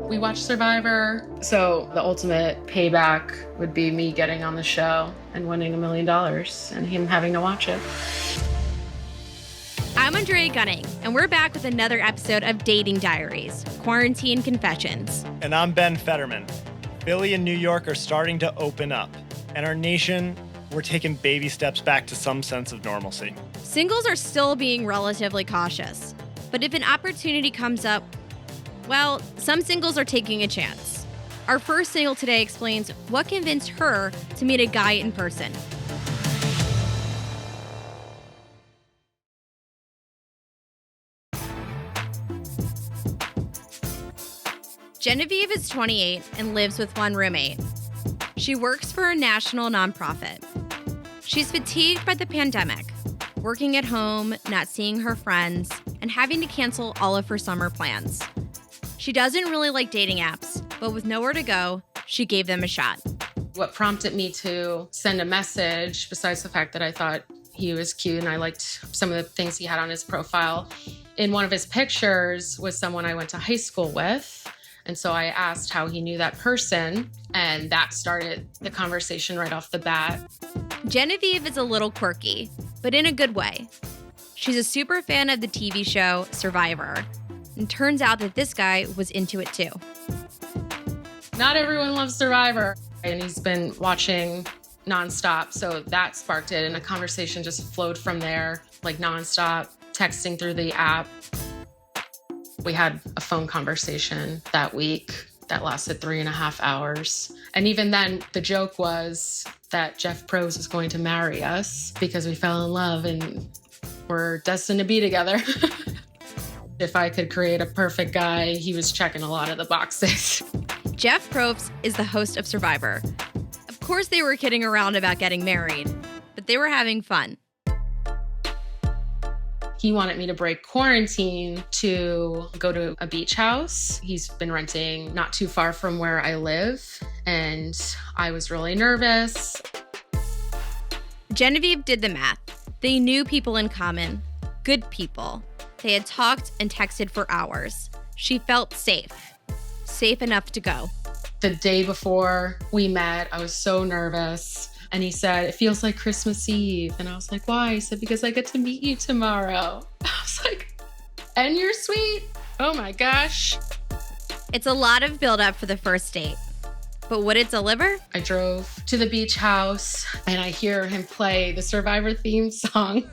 We watch Survivor. So the ultimate payback would be me getting on the show and winning $1 million and him having to watch it. I'm Andrea Gunning, and we're back with another episode of Dating Diaries, Quarantine Confessions. And I'm Ben Fetterman. Philly and New York are starting to open up, and our nation, we're taking baby steps back to some sense of normalcy. Singles are still being relatively cautious, but if an opportunity comes up, well, some singles are taking a chance. Our first single today explains what convinced her to meet a guy in person. Genevieve is 28 and lives with one roommate. She works for a national nonprofit. She's fatigued by the pandemic, working at home, not seeing her friends, and having to cancel all of her summer plans. She doesn't really like dating apps, but with nowhere to go, she gave them a shot. What prompted me to send a message, besides the fact that I thought he was cute and I liked some of the things he had on his profile, in one of his pictures was someone I went to high school with. And so I asked how he knew that person, and that started the conversation right off the bat. Genevieve is a little quirky, but in a good way. She's a super fan of the TV show Survivor, and turns out that this guy was into it too. Not everyone loves Survivor, and he's been watching nonstop, so that sparked it, and a conversation just flowed from there, like nonstop, texting through the app. We had a phone conversation that week that lasted 3.5 hours. And even then, the joke was that Jeff Probst was going to marry us because we fell in love and we're destined to be together. If I could create a perfect guy, he was checking a lot of the boxes. Jeff Probst is the host of Survivor. Of course, they were kidding around about getting married, but they were having fun. He wanted me to break quarantine to go to a beach house. He's been renting not too far from where I live, and I was really nervous. Genevieve did the math. They knew people in common, good people. They had talked and texted for hours. She felt safe enough to go. The day before we met, I was so nervous. And he said, it feels like Christmas Eve. And I was like, why? He said, because I get to meet you tomorrow. I was like, and you're sweet. Oh my gosh. It's a lot of buildup for the first date. But would it deliver? I drove to the beach house and I hear him play the Survivor theme song.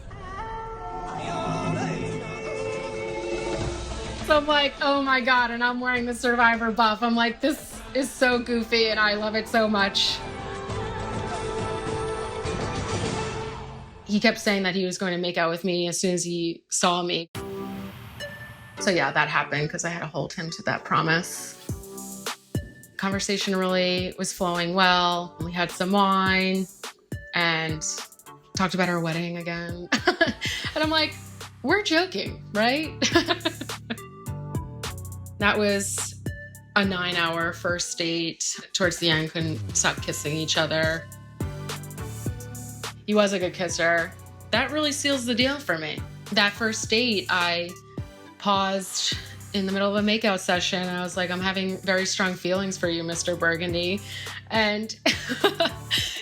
So I'm like, oh my God. And I'm wearing the Survivor buff. I'm like, this is so goofy and I love it so much. He kept saying that he was going to make out with me as soon as he saw me. So yeah, that happened because I had to hold him to that promise. Conversation really was flowing well. We had some wine and talked about our wedding again. And I'm like, we're joking, right? That was a 9-hour first date. Towards the end, couldn't stop kissing each other. He was a good kisser. That really seals the deal for me. That first date, I paused in the middle of a makeout session. And I was like, I'm having very strong feelings for you, Mr. Burgundy. And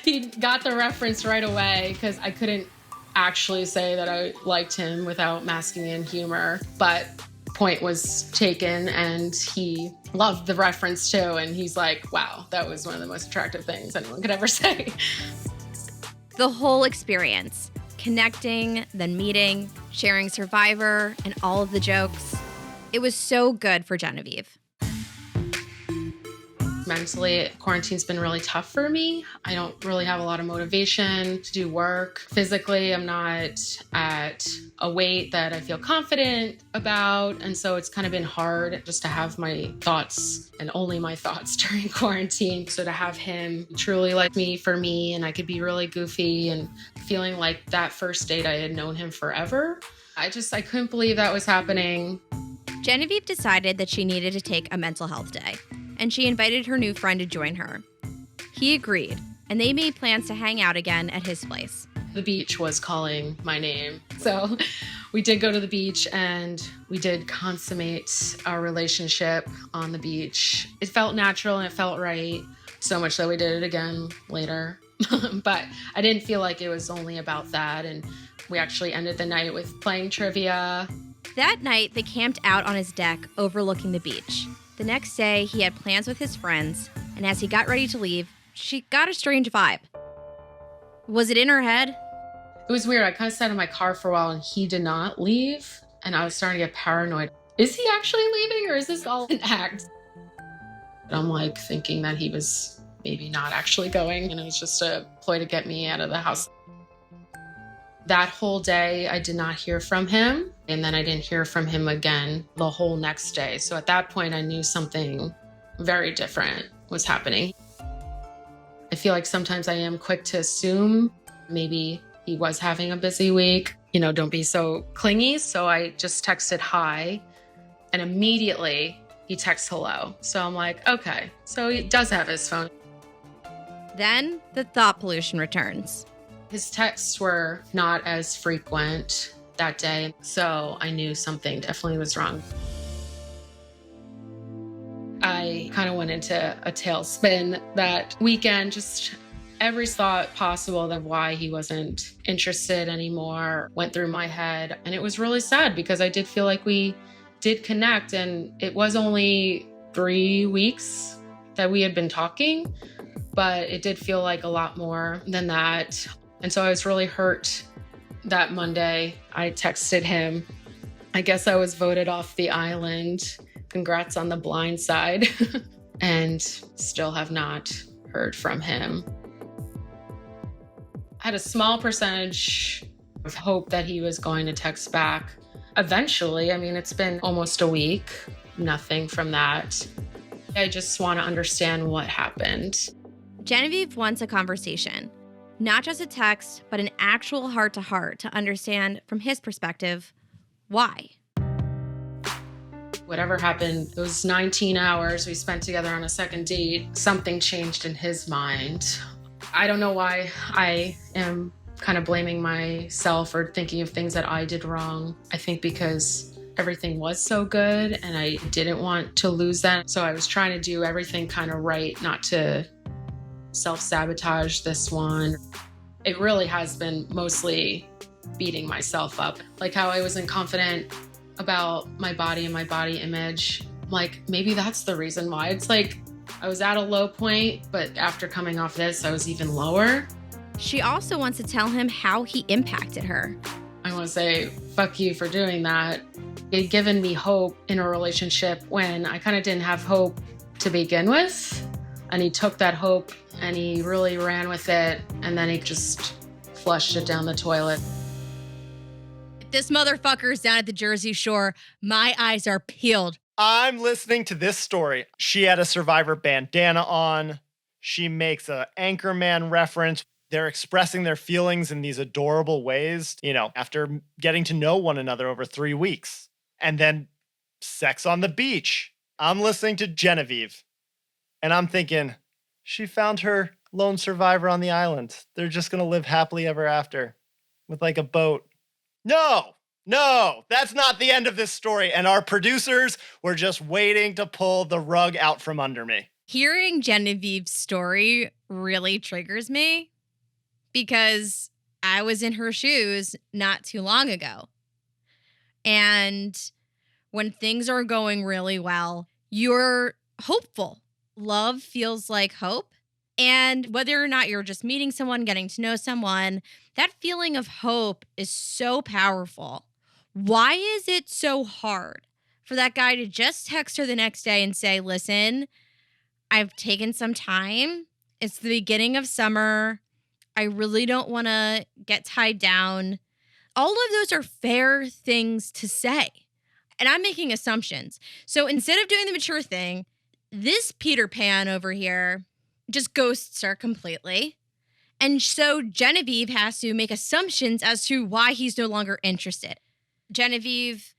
he got the reference right away because I couldn't actually say that I liked him without masking in humor. But point was taken and he loved the reference too. And he's like, wow, that was one of the most attractive things anyone could ever say. The whole experience, connecting, then meeting, sharing Survivor, and all of the jokes. It was so good for Genevieve. Mentally, quarantine's been really tough for me. I don't really have a lot of motivation to do work. Physically, I'm not at a weight that I feel confident about. And so it's kind of been hard just to have my thoughts and only my thoughts during quarantine. So to have him truly like me for me, and I could be really goofy and feeling like that first date I had known him forever. I couldn't believe that was happening. Genevieve decided that she needed to take a mental health day, and she invited her new friend to join her. He agreed, and they made plans to hang out again at his place. The beach was calling my name. So We did go to the beach and we did consummate our relationship on the beach. It felt natural and it felt right, so much that we did it again later. But I didn't feel like it was only about that. And we actually ended the night with playing trivia. That night, they camped out on his deck overlooking the beach. The next day, he had plans with his friends, and as he got ready to leave, she got a strange vibe. Was it in her head? It was weird. I kind of sat in my car for a while and he did not leave. And I was starting to get paranoid. Is he actually leaving or is this all an act? And I'm like thinking that he was maybe not actually going and it was just a ploy to get me out of the house. That whole day, I did not hear from him. And then I didn't hear from him again the whole next day. So at that point, I knew something very different was happening. I feel like sometimes I am quick to assume maybe he was having a busy week. Don't be so clingy. So I just texted hi and immediately he texts hello. So I'm like, okay, so he does have his phone. Then the thought pollution returns. His texts were not as frequent that day. So I knew something definitely was wrong. I kind of went into a tailspin that weekend, just every thought possible of why he wasn't interested anymore went through my head. And it was really sad because I did feel like we did connect and it was only 3 weeks that we had been talking, but it did feel like a lot more than that. And so I was really hurt that Monday. I texted him. I guess I was voted off the island. Congrats on the blind side. And still have not heard from him. I had a small percentage of hope that he was going to text back. Eventually, it's been almost a week, nothing from that. I just want to understand what happened. Genevieve wants a conversation, not just a text, but an actual heart-to-heart to understand from his perspective, why. Whatever happened, those 19 hours we spent together on a second date, something changed in his mind. I don't know why I am kind of blaming myself or thinking of things that I did wrong. I think because everything was so good and I didn't want to lose that. So I was trying to do everything kind of right, not to self-sabotage this one. It really has been mostly beating myself up. Like how I wasn't confident about my body and my body image. Like maybe that's the reason why. It's like I was at a low point, but after coming off this, I was even lower. She also wants to tell him how he impacted her. I want to say, fuck you for doing that. It had given me hope in a relationship when I kind of didn't have hope to begin with. And he took that hope and he really ran with it. And then he just flushed it down the toilet. If this motherfucker's down at the Jersey Shore, my eyes are peeled. I'm listening to this story. She had a Survivor bandana on. She makes an Anchorman reference. They're expressing their feelings in these adorable ways, after getting to know one another over 3 weeks. And then sex on the beach. I'm listening to Genevieve. And I'm thinking, she found her lone survivor on the island. They're just going to live happily ever after with like a boat. No, that's not the end of this story. And our producers were just waiting to pull the rug out from under me. Hearing Genevieve's story really triggers me because I was in her shoes not too long ago. And when things are going really well, you're hopeful. Love feels like hope. And whether or not you're just meeting someone, getting to know someone, that feeling of hope is so powerful. Why is it so hard for that guy to just text her the next day and say, listen, I've taken some time. It's the beginning of summer. I really don't want to get tied down. All of those are fair things to say. And I'm making assumptions. So instead of doing the mature thing, this Peter Pan over here just ghosts her completely. And so Genevieve has to make assumptions as to why he's no longer interested. Genevieve,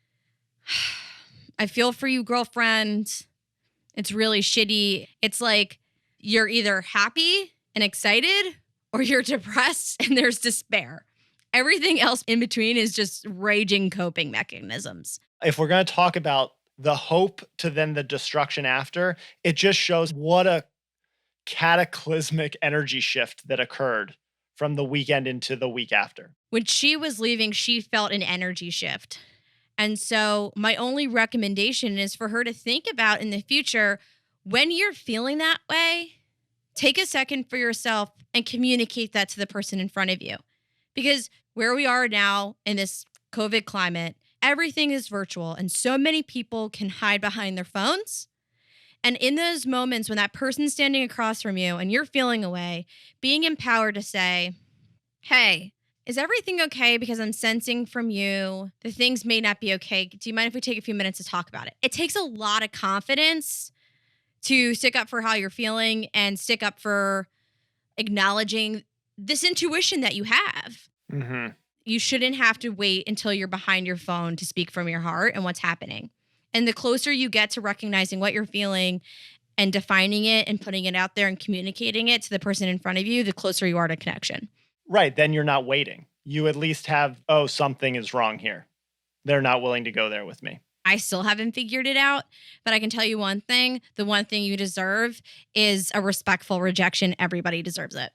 I feel for you, girlfriend. It's really shitty. It's like you're either happy and excited or you're depressed and there's despair. Everything else in between is just raging coping mechanisms. If we're going to talk about the hope to then the destruction after, it just shows what a cataclysmic energy shift that occurred from the weekend into the week after. When she was leaving, she felt an energy shift. And so my only recommendation is for her to think about in the future, when you're feeling that way, take a second for yourself and communicate that to the person in front of you. Because where we are now in this COVID climate, everything is virtual and so many people can hide behind their phones. And in those moments when that person's standing across from you and you're feeling away, being empowered to say, hey, is everything okay? Because I'm sensing from you that things may not be okay. Do you mind if we take a few minutes to talk about it? It takes a lot of confidence to stick up for how you're feeling and stick up for acknowledging this intuition that you have. Mm-hmm. You shouldn't have to wait until you're behind your phone to speak from your heart and what's happening. And the closer you get to recognizing what you're feeling and defining it and putting it out there and communicating it to the person in front of you, the closer you are to connection. Right. Then you're not waiting. You at least have, oh, something is wrong here. They're not willing to go there with me. I still haven't figured it out, but I can tell you one thing. The one thing you deserve is a respectful rejection. Everybody deserves it.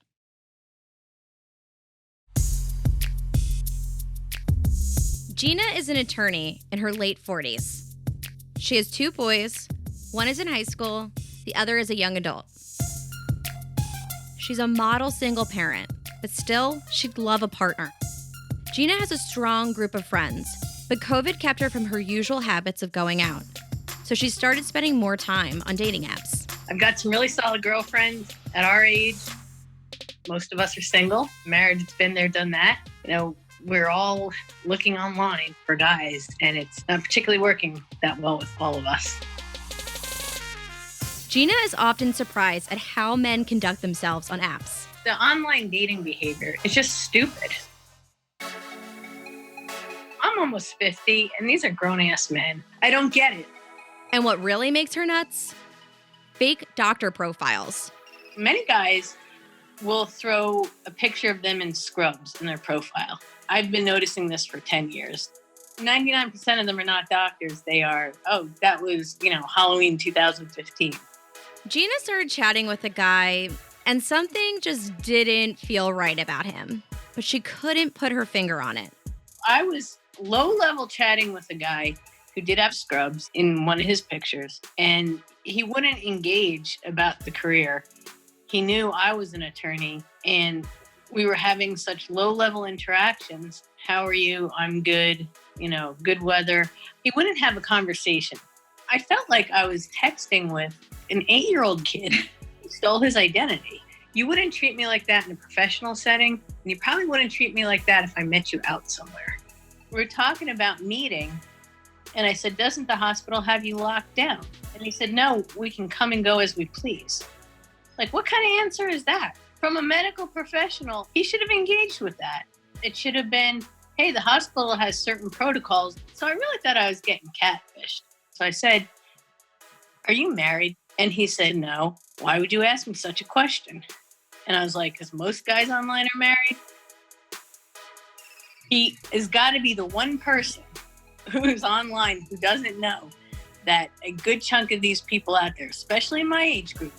Gina is an attorney in her late 40s. She has 2 boys. One is in high school. The other is a young adult. She's a model single parent, but still, she'd love a partner. Gina has a strong group of friends, but COVID kept her from her usual habits of going out. So she started spending more time on dating apps. I've got some really solid girlfriends at our age. Most of us are single. Marriage has been there, done that. We're all looking online for guys, and it's not particularly working that well with all of us. Gina is often surprised at how men conduct themselves on apps. The online dating behavior is just stupid. I'm almost 50, and these are grown-ass men. I don't get it. And what really makes her nuts? Fake doctor profiles. Many guys will throw a picture of them in scrubs in their profile. I've been noticing this for 10 years. 99% of them are not doctors. They are, that was, Halloween 2015. Gina started chatting with a guy, and something just didn't feel right about him. But she couldn't put her finger on it. I was low-level chatting with a guy who did have scrubs in one of his pictures, and he wouldn't engage about the career. He knew I was an attorney, and we were having such low-level interactions. How are you? I'm good. Good weather. He wouldn't have a conversation. I felt like I was texting with an 8-year-old kid who stole his identity. You wouldn't treat me like that in a professional setting, and you probably wouldn't treat me like that if I met you out somewhere. We were talking about meeting, and I said, doesn't the hospital have you locked down? And he said, no, we can come and go as we please. Like, what kind of answer is that? From a medical professional, he should have engaged with that. It should have been, hey, the hospital has certain protocols. So I really thought I was getting catfished. So I said, are you married? And he said, no. Why would you ask me such a question? And I was like, because most guys online are married. He has got to be the one person who's online who doesn't know that a good chunk of these people out there, especially in my age group,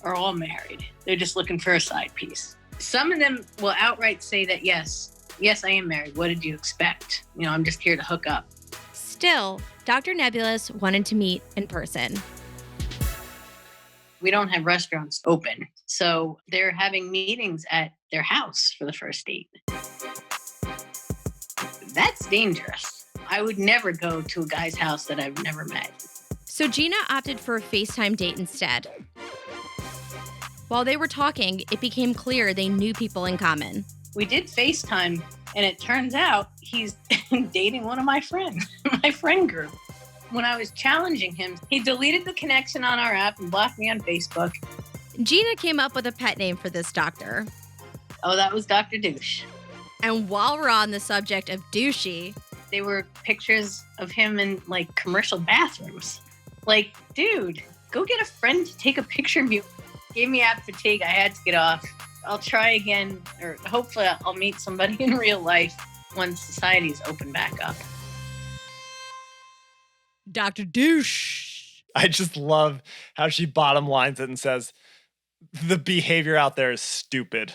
are all married. They're just looking for a side piece. Some of them will outright say that, yes, I am married. What did you expect? I'm just here to hook up. Still, Dr. Nebulous wanted to meet in person. We don't have restaurants open, so they're having meetings at their house for the first date. That's dangerous. I would never go to a guy's house that I've never met. So Gina opted for a FaceTime date instead. While they were talking, it became clear they knew people in common. We did FaceTime, and it turns out he's dating one of my friends, my friend group. When I was challenging him, he deleted the connection on our app and blocked me on Facebook. Gina came up with a pet name for this doctor. Oh, that was Dr. Douche. And while we're on the subject of douchey, they were pictures of him in, commercial bathrooms. Dude, go get a friend to take a picture of you. Gave me app fatigue. I had to get off. I'll try again, or hopefully I'll meet somebody in real life when society's open back up. Dr. Douche. I just love how she bottom lines it and says, the behavior out there is stupid.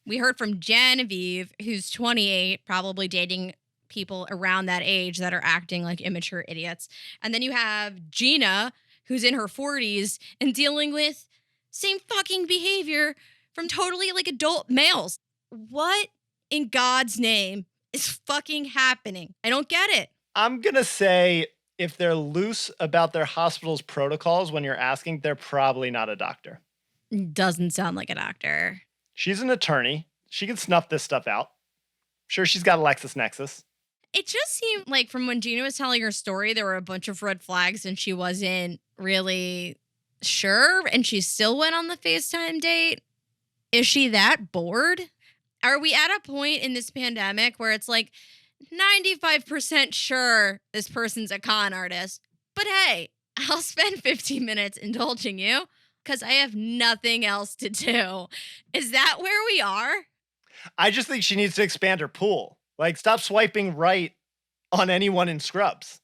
We heard from Genevieve, who's 28, probably dating people around that age that are acting like immature idiots. And then you have Gina, who's in her 40s and dealing with same fucking behavior from totally like adult males. What in God's name is fucking happening? I don't get it. I'm going to say if they're loose about their hospital's protocols when you're asking, they're probably not a doctor. Doesn't sound like a doctor. She's an attorney. She can snuff this stuff out. Sure, she's got a LexisNexis. It just seemed like from when Gina was telling her story, there were a bunch of red flags and she wasn't really sure. And she still went on the FaceTime date. Is she that bored? Are we at a point in this pandemic where it's like 95% sure this person's a con artist, but hey, I'll spend 15 minutes indulging you because I have nothing else to do. Is that where we are? I just think she needs to expand her pool. Like, stop swiping right on anyone in scrubs.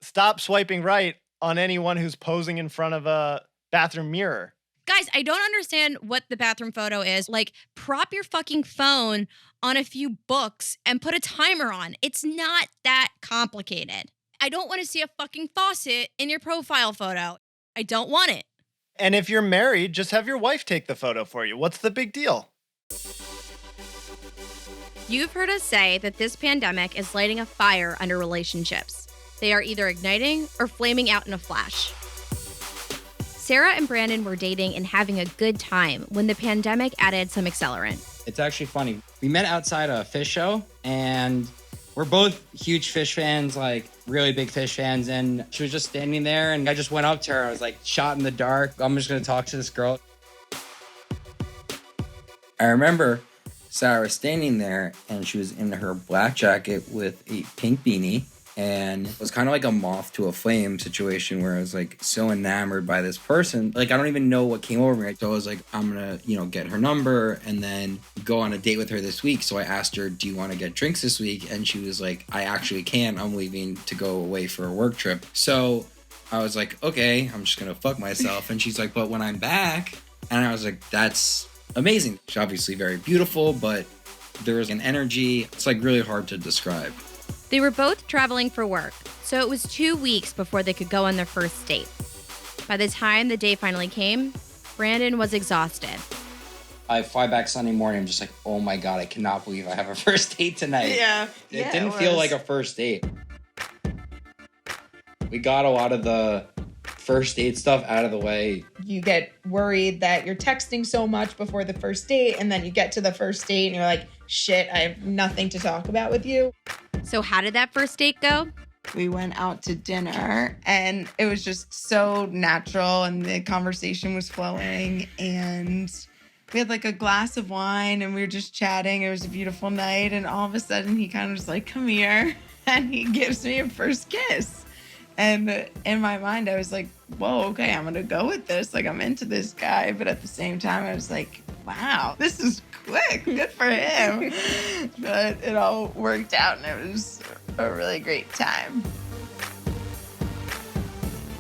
Stop swiping right on anyone who's posing in front of a bathroom mirror. Guys, I don't understand what the bathroom photo is. Like, prop your fucking phone on a few books and put a timer on. It's not that complicated. I don't want to see a fucking faucet in your profile photo. I don't want it. And if you're married, just have your wife take the photo for you. What's the big deal? You've heard us say that this pandemic is lighting a fire under relationships. They are either igniting or flaming out in a flash. Sarah and Brandon were dating and having a good time when the pandemic added some accelerant. It's actually funny. We met outside a Phish show, and we're both huge Phish fans, like really big Phish fans. And she was just standing there, and I just went up to her. I was like, shot in the dark. I'm just going to talk to this girl. I remember Sarah was standing there, and she was in her black jacket with a pink beanie. And it was kind of like a moth to a flame situation where I was like so enamored by this person. Like, I don't even know what came over me. So I was like, I'm going to, get her number and then go on a date with her this week. So I asked her, do you want to get drinks this week? And she was like, I actually can. I'm leaving to go away for a work trip. So I was like, okay, I'm just going to fuck myself. And she's like, but when I'm back. And I was like, that's amazing. She's obviously very beautiful, but there was an energy. It's like really hard to describe. They were both traveling for work, so it was 2 weeks before they could go on their first date. By the time the day finally came, Brandon was exhausted. I fly back Sunday morning. I'm just like, oh my God, I cannot believe I have a first date tonight. It didn't feel like a first date. We got a lot of the first date stuff out of the way. You get worried that you're texting so much before the first date, and then you get to the first date and you're like, shit, I have nothing to talk about with you. So how did that first date go? We went out to dinner and it was just so natural and the conversation was flowing and we had like a glass of wine and we were just chatting. It was a beautiful night and all of a sudden he kind of was like, come here, and he gives me a first kiss. And in my mind, I was like, whoa, okay, I'm going to go with this. Like, I'm into this guy. But at the same time, I was like, wow, this is quick. Good for him. But it all worked out, and it was a really great time.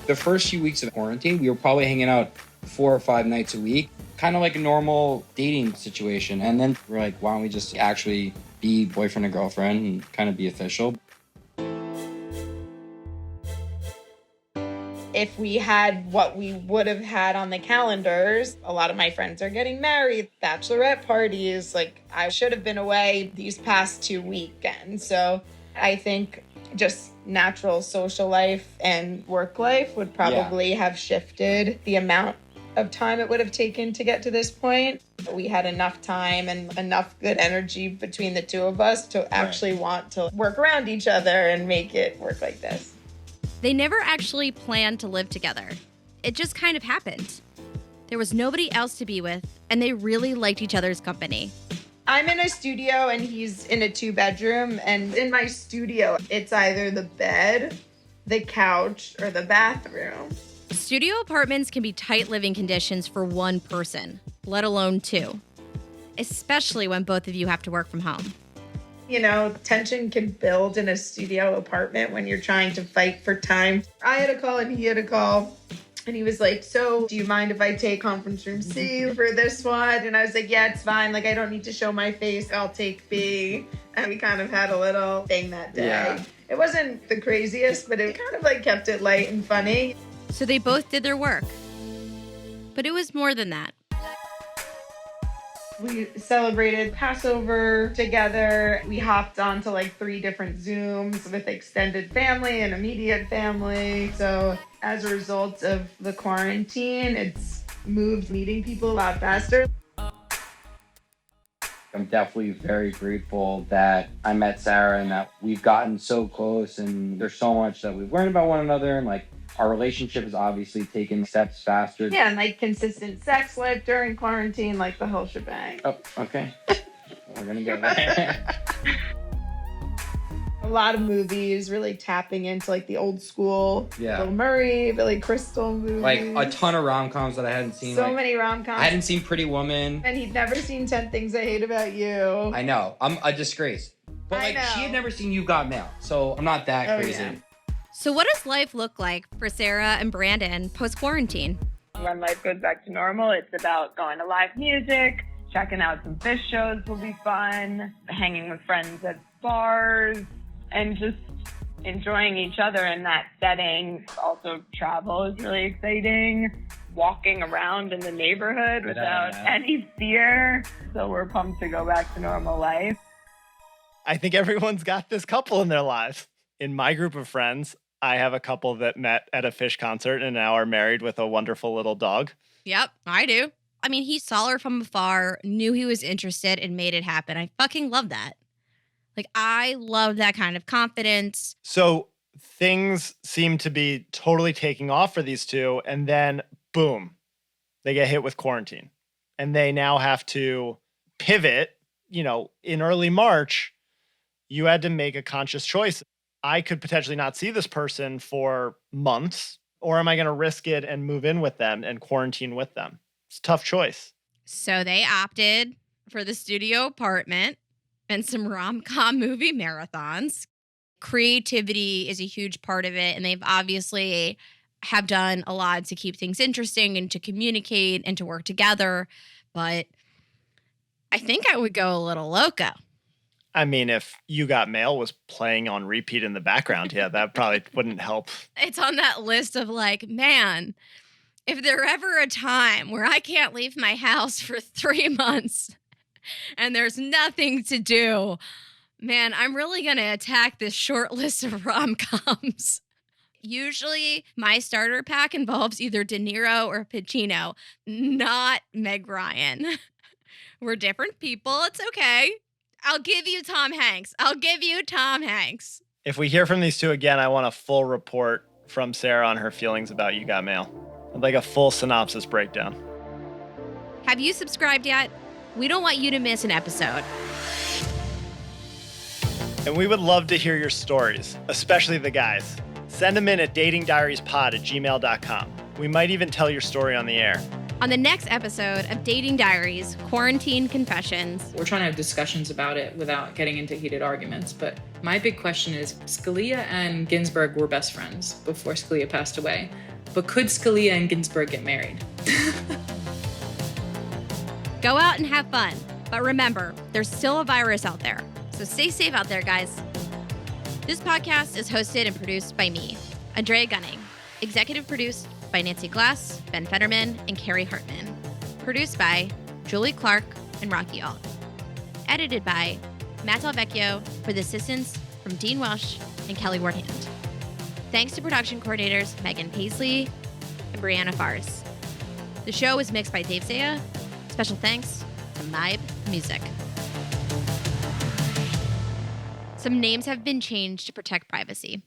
The first few weeks of quarantine, we were probably hanging out 4 or 5 nights a week, kind of like a normal dating situation. And then we're like, why don't we just actually be boyfriend and girlfriend and kind of be official? If we had what we would have had on the calendars, a lot of my friends are getting married, bachelorette parties. Like, I should have been away these past 2 weekends. So I think just natural social life and work life would probably have shifted the amount of time it would have taken to get to this point. But we had enough time and enough good energy between the two of us to actually want to work around each other and make it work like this. They never actually planned to live together. It just kind of happened. There was nobody else to be with, and they really liked each other's company. I'm in a studio and he's in a 2-bedroom, and in my studio, it's either the bed, the couch, or the bathroom. Studio apartments can be tight living conditions for one person, let alone two. especially when both of you have to work from home. You know, tension can build in a studio apartment when you're trying to fight for time. I had a call and he had a call. And he was like, so do you mind if I take conference room C for this one? And I was like, yeah, it's fine. Like, I don't need to show my face. I'll take B. And we kind of had a little thing that day. Yeah. It wasn't the craziest, but it kind of like kept it light and funny. So they both did their work. But it was more than that. We celebrated Passover together. We hopped onto like 3 different Zooms with extended family and immediate family. So as a result of the quarantine, it's moved meeting people a lot faster. I'm definitely very grateful that I met Sarah and that we've gotten so close, and there's so much that we've learned about one another, and like our relationship has obviously taken steps faster. Yeah, and like consistent sex life during quarantine, like the whole shebang. Oh, okay. We're gonna get there. A lot of movies really tapping into like the old school Yeah. Bill Murray, Billy Crystal movies. Like a ton of rom-coms that I hadn't seen. So like, many rom-coms. I hadn't seen Pretty Woman. And he'd never seen 10 Things I Hate About You. I know. I'm a disgrace. But I like know. she had never seen You Got Mail, so I'm not that Oh, crazy. yeah. So what does life look like for Sarah and Brandon post-quarantine? When life goes back to normal, it's about going to live music, checking out some Phish shows will be fun, hanging with friends at bars, and just enjoying each other in that setting. Also, travel is really exciting. Walking around in the neighborhood without any fear. So we're pumped to go back to normal life. I think everyone's got this couple in their lives. In my group of friends, I have a couple that met at a Phish concert and now are married with a wonderful little dog. Yep, I do. I mean, he saw her from afar, knew he was interested, and made it happen. I fucking love that. Like, I love that kind of confidence. So things seem to be totally taking off for these two. And then, boom, they get hit with quarantine. And they now have to pivot. You know, in early March, you had to make a conscious choice. I could potentially not see this person for months, or am I going to risk it and move in with them and quarantine with them? It's a tough choice. So they opted for the studio apartment and some rom-com movie marathons. Creativity is a huge part of it, and they've obviously have done a lot to keep things interesting and to communicate and to work together. But I think I would go a little loco. I mean, if You Got Mail was playing on repeat in the background, yeah, that probably wouldn't help. It's on that list of like, man, if there ever a time where I can't leave my house for 3 months and there's nothing to do, man, I'm really going to attack this short list of rom-coms. Usually my starter pack involves either De Niro or Pacino, not Meg Ryan. We're different people. It's okay. I'll give you Tom Hanks. If we hear from these two again, I want a full report from Sarah on her feelings about You Got Mail. I'd like a full synopsis breakdown. Have you subscribed yet? We don't want you to miss an episode. And we would love to hear your stories, especially the guys. Send them in at datingdiariespod@gmail.com. We might even tell your story on the air. On the next episode of Dating Diaries, Quarantine Confessions. We're trying to have discussions about it without getting into heated arguments. But my big question is, Scalia and Ginsburg were best friends before Scalia passed away. But could Scalia and Ginsburg get married? Go out and have fun. But remember, there's still a virus out there. So stay safe out there, guys. This podcast is hosted and produced by me, Andrea Gunning. Executive produced by Nancy Glass, Ben Fetterman, and Carrie Hartman. Produced by Julie Clark and Rocky Alt. Edited by Matt Delvecchio with assistance from Dean Welsh and Kelly Wardhand. Thanks to production coordinators Megan Paisley and Brianna Faris. The show was mixed by Dave Zaya. Special thanks to Mibe Music. Some names have been changed to protect privacy.